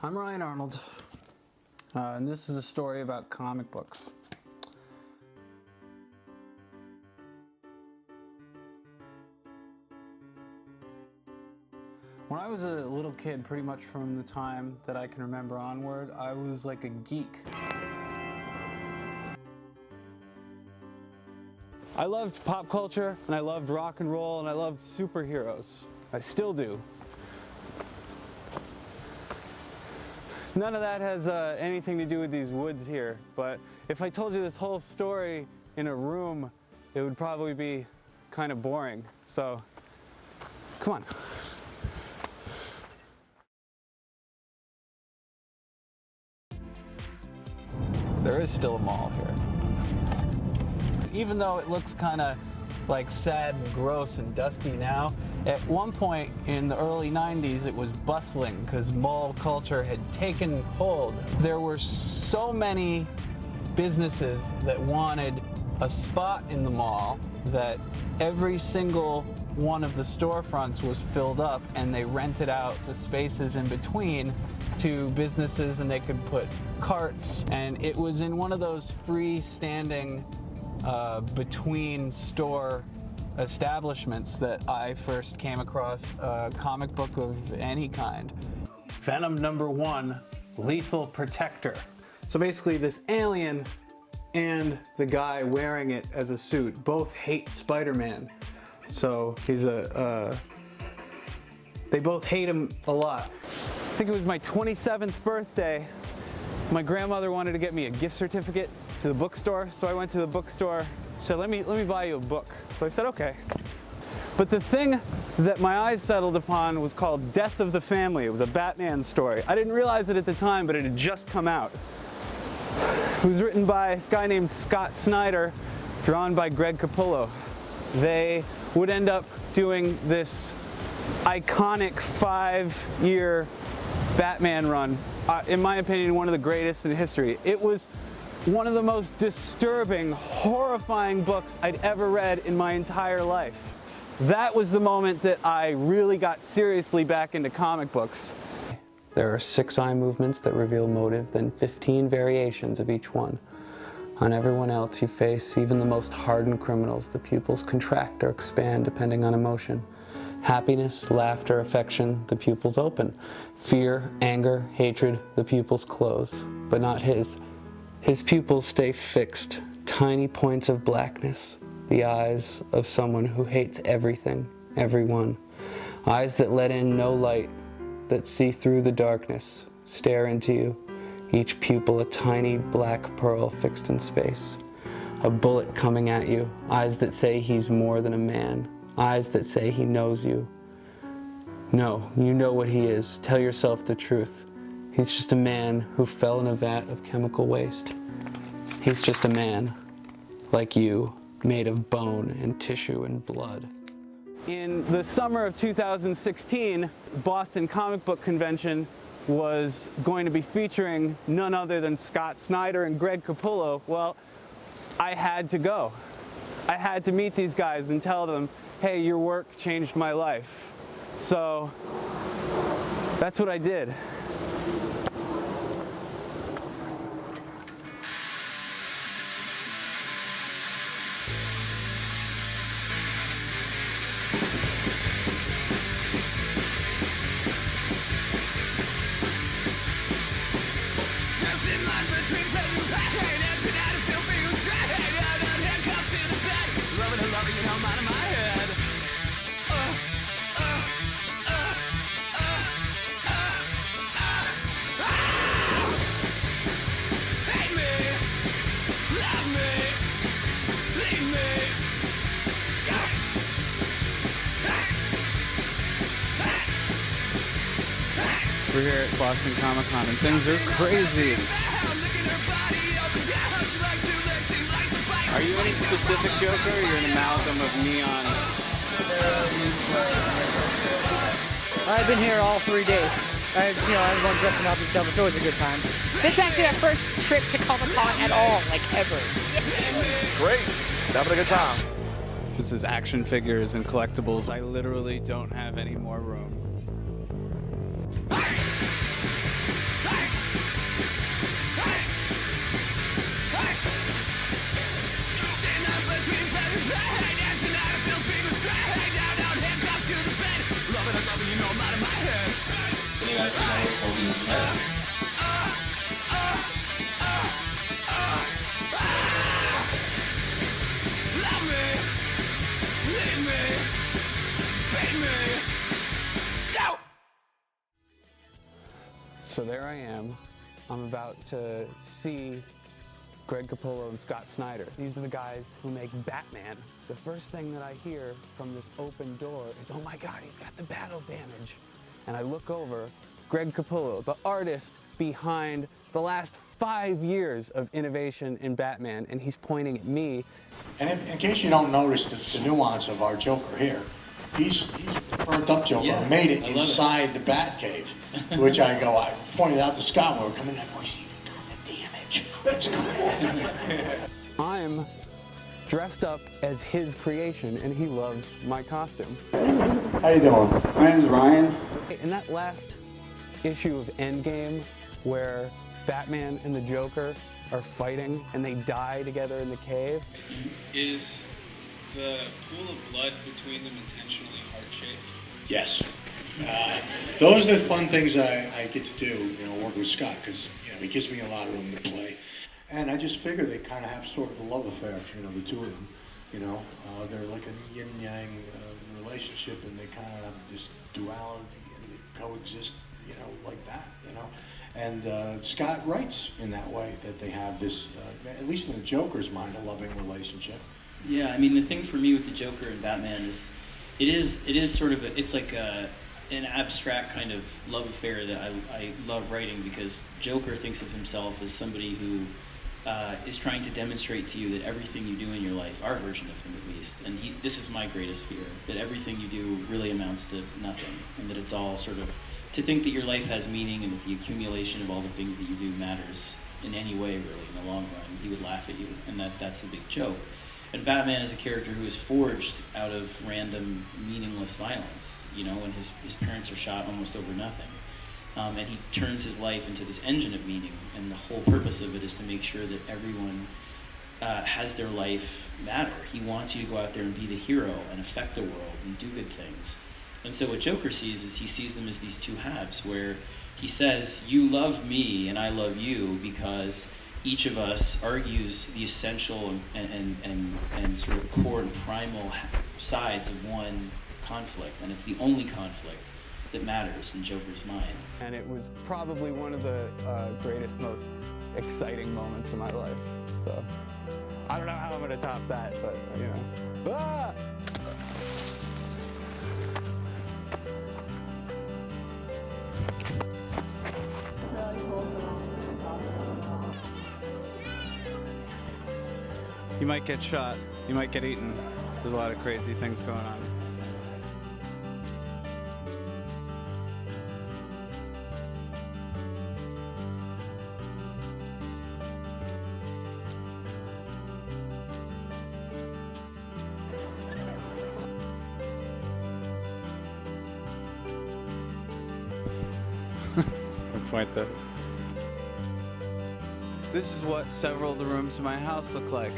I'm Ryan Arnold, and this is a story about comic books. When I was a little kid, pretty much from the time that I can remember onward, I was like a geek. I loved pop culture, and I loved rock and roll, and I loved superheroes. I still do. None of that has anything to do with these woods here, but if I told you this whole story in a room, it would probably be kind of boring. So, come on. There is still a mall here. Even though it looks kind of like sad and gross and dusty now, at one point in the early 90s it was bustling because mall culture had taken hold. There were so many businesses that wanted a spot in the mall that every single one of the storefronts was filled up, and they rented out the spaces in between to businesses, and they could put carts, and it was in one of those freestanding between store establishments that I first came across a comic book of any kind. Venom #1, Lethal Protector. So basically this alien and the guy wearing it as a suit both hate Spider-Man. So he's they both hate him a lot. I think it was my 27th birthday. My grandmother wanted to get me a gift certificate to the bookstore, so I went to the bookstore. She said, let me buy you a book. So I said, okay. But the thing that my eyes settled upon was called Death of the Family. It was a Batman story. I didn't realize it at the time, but it had just come out. It was written by this guy named Scott Snyder, drawn by Greg Capullo. They would end up doing this iconic 5-year Batman run. In my opinion, one of the greatest in history. It was one of the most disturbing, horrifying books I'd ever read in my entire life. That was the moment that I really got seriously back into comic books. There are 6 eye movements that reveal motive, then 15 variations of each one. On everyone else you face, even the most hardened criminals, the pupils contract or expand depending on emotion. Happiness, laughter, affection, the pupils open. Fear, anger, hatred, the pupils close. But not his. His pupils stay fixed, tiny points of blackness, the eyes of someone who hates everything, everyone. Eyes that let in no light, that see through the darkness, stare into you. Each pupil a tiny black pearl fixed in space. A bullet coming at you, eyes that say he's more than a man. Eyes that say he knows you. No, you know what he is. Tell yourself the truth. He's just a man who fell in a vat of chemical waste. He's just a man, like you, made of bone and tissue and blood. In the summer of 2016, Boston Comic Book Convention was going to be featuring none other than Scott Snyder and Greg Capullo. Well, I had to go. I had to meet these guys and tell them, hey, your work changed my life. So that's what I did. We're here at Boston Comic Con and things are crazy. Are you any specific Joker or you're an amalgam of neon? I've been here all 3 days. I've gone dressing up and stuff. It's always a good time. This is actually our first trip to Comic-Con at all, like ever. Great. Having a good time. This is action figures and collectibles. I literally don't have any more room. So there I am. I'm about to see Greg Capullo and Scott Snyder. These are the guys who make Batman. The first thing that I hear from this open door is, oh my God, he's got the battle damage. And I look over, Greg Capullo, the artist behind the last 5 years of innovation in Batman, and he's pointing at me. And in case you don't notice the nuance of our Joker here, he's the burnt up Joker, Yeah, made it I love inside the Batcave, which I pointed out to Scott when we were coming in, boys, even got the damage. Let's go. I'm dressed up as his creation, and he loves my costume. How you doing? My name's Ryan. In that last issue of Endgame, where Batman and the Joker are fighting and they die together in the cave. Is the pool of blood between them intentionally heart-shaped? Yes. Those are the fun things I get to do, work with Scott, because he gives me a lot of room to play. And I just figure they kind of have sort of a love affair, the two of them. They're like a yin-yang relationship, and they kind of have this duality, and they coexist, like that, And Scott writes in that way, that they have this, at least in the Joker's mind, a loving relationship. Yeah, I mean, the thing for me with the Joker and Batman is, it is sort of it's like an abstract kind of love affair that I love writing, because Joker thinks of himself as somebody who is trying to demonstrate to you that everything you do in your life, our version of him at least, and this is my greatest fear, that everything you do really amounts to nothing, and that it's all sort of, to think that your life has meaning and that the accumulation of all the things that you do matters in any way, really, in the long run. He would laugh at you, and that's a big joke. And Batman is a character who is forged out of random, meaningless violence, when his parents are shot almost over nothing. And he turns his life into this engine of meaning, and the whole purpose of it is to make sure that everyone has their life matter. He wants you to go out there and be the hero and affect the world and do good things. And so what Joker sees is he sees them as these two halves, where he says, you love me and I love you because each of us argues the essential and sort of core and primal sides of one conflict, and it's the only conflict that matters in Joker's mind. And it was probably one of the greatest, most exciting moments of my life. So I don't know how I'm gonna top that, but Ah! You might get shot, you might get eaten. There's a lot of crazy things going on. Point that. This is what several of the rooms in my house look like.